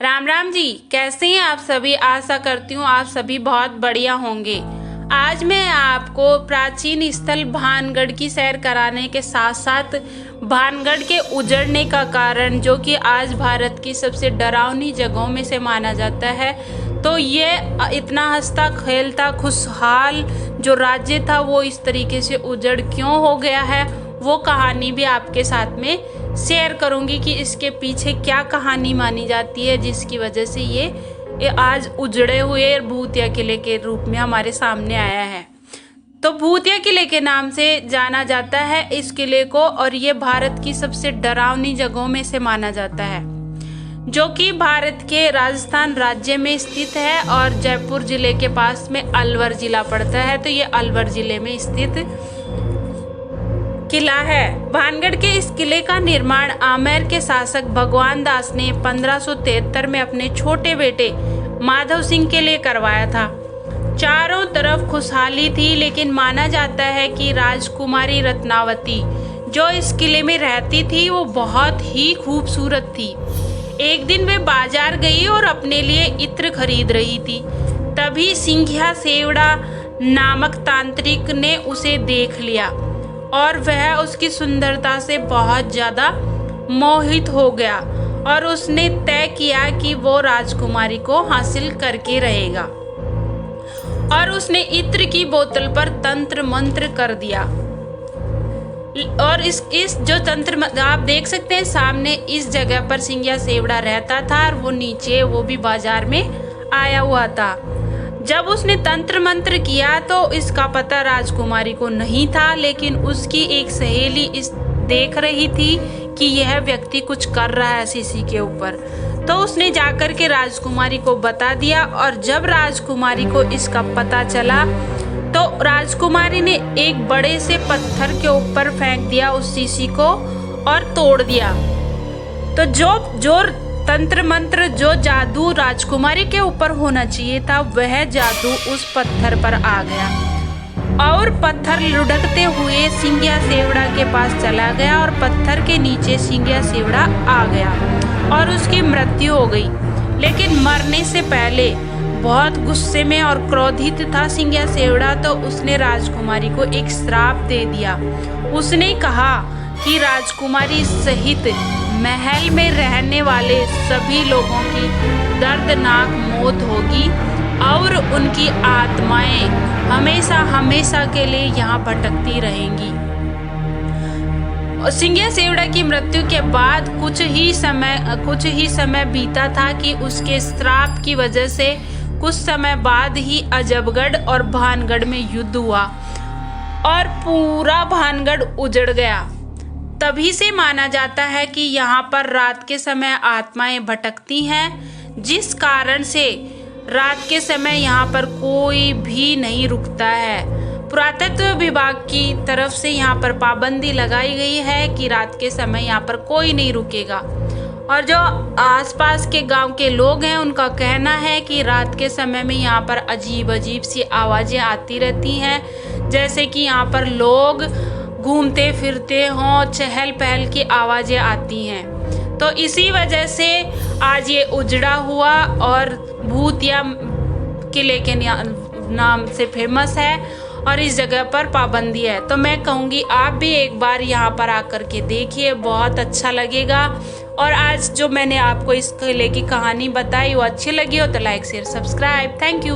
राम राम जी, कैसे हैं आप सभी। आशा करती हूँ आप सभी बहुत बढ़िया होंगे। आज मैं आपको प्राचीन स्थल भानगढ़ की सैर कराने के साथ साथ भानगढ़ के उजड़ने का कारण, जो कि आज भारत की सबसे डरावनी जगहों में से माना जाता है, तो ये इतना हंसता खेलता खुशहाल जो राज्य था वो इस तरीके से उजड़ क्यों हो गया है, वो कहानी भी आपके साथ में शेयर करूंगी कि इसके पीछे क्या कहानी मानी जाती है जिसकी वजह से ये आज उजड़े हुए भूतिया किले के रूप में हमारे सामने आया है। तो भूतिया किले के नाम से जाना जाता है इस किले को, और ये भारत की सबसे डरावनी जगहों में से माना जाता है, जो कि भारत के राजस्थान राज्य में स्थित है और जयपुर जिले के पास में अलवर जिला पड़ता है। तो ये अलवर जिले में स्थित किला है। भानगढ़ के इस किले का निर्माण आमेर के शासक भगवान दास ने 1573 में अपने छोटे बेटे माधव सिंह के लिए करवाया था। चारों तरफ खुशहाली थी, लेकिन माना जाता है कि राजकुमारी रत्नावती जो इस किले में रहती थी वो बहुत ही खूबसूरत थी। एक दिन वे बाजार गई और अपने लिए इत्र खरीद रही थी। तभी सिंघिया सेवड़ा नामक तांत्रिक ने उसे देख लिया और वह उसकी सुंदरता से बहुत ज्यादा मोहित हो गया और उसने तय किया कि वो राजकुमारी को हासिल करके रहेगा, और उसने इत्र की बोतल पर तंत्र मंत्र कर दिया। और इस जो तंत्र आप देख सकते हैं सामने, इस जगह पर सिंघिया सेवड़ा रहता था और वो नीचे वो भी बाजार में आया हुआ था। जब उसने तंत्र मंत्र किया तो इसका पता राजकुमारी को नहीं था, लेकिन उसकी एक सहेली इस देख रही थी कि यह व्यक्ति कुछ कर रहा है शीशी के ऊपर। तो उसने जाकर के राजकुमारी को बता दिया, और जब राजकुमारी को इसका पता चला तो राजकुमारी ने एक बड़े से पत्थर के ऊपर फेंक दिया उस शीशी को और तोड़ दिया। तो जो तंत्र मंत्र, जो जादू राजकुमारी के ऊपर होना चाहिए था, वह जादू उस पत्थर पर आ गया और पत्थर लुढ़कते हुए सिंघिया सेवड़ा के पास चला गया और पत्थर के नीचे सिंघिया सेवड़ा आ गया और उसकी मृत्यु हो गई। लेकिन मरने से पहले बहुत गुस्से में और क्रोधित था सिंघिया सेवड़ा, तो उसने राजकुमारी को एक श्राप दे दिया। उसने कहा कि राजकुमारी सहित महल में रहने वाले सभी लोगों की दर्दनाक मौत होगी और उनकी आत्माएं हमेशा हमेशा के लिए यहाँ भटकती रहेंगी। सिंघिया सेवड़ा की मृत्यु के बाद कुछ ही समय बीता था कि उसके श्राप की वजह से कुछ समय बाद ही अजबगढ़ और भानगढ़ में युद्ध हुआ और पूरा भानगढ़ उजड़ गया। तभी से माना जाता है कि यहाँ पर रात के समय आत्माएं भटकती हैं, जिस कारण से रात के समय यहाँ पर कोई भी नहीं रुकता है। पुरातत्व विभाग की तरफ से यहाँ पर पाबंदी लगाई गई है कि रात के समय यहाँ पर कोई नहीं रुकेगा, और जो आसपास के गांव के लोग हैं उनका कहना है कि रात के समय में यहाँ पर अजीब अजीब सी आवाज़ें आती रहती हैं, जैसे कि यहाँ पर लोग घूमते फिरते हों, चहल पहल की आवाज़ें आती हैं। तो इसी वजह से आज ये उजड़ा हुआ और भूतिया किले के नाम से फेमस है और इस जगह पर पाबंदी है। तो मैं कहूँगी आप भी एक बार यहाँ पर आकर के देखिए, बहुत अच्छा लगेगा। और आज जो मैंने आपको इस किले की कहानी बताई वो अच्छी लगी हो तो like share subscribe. Thank you.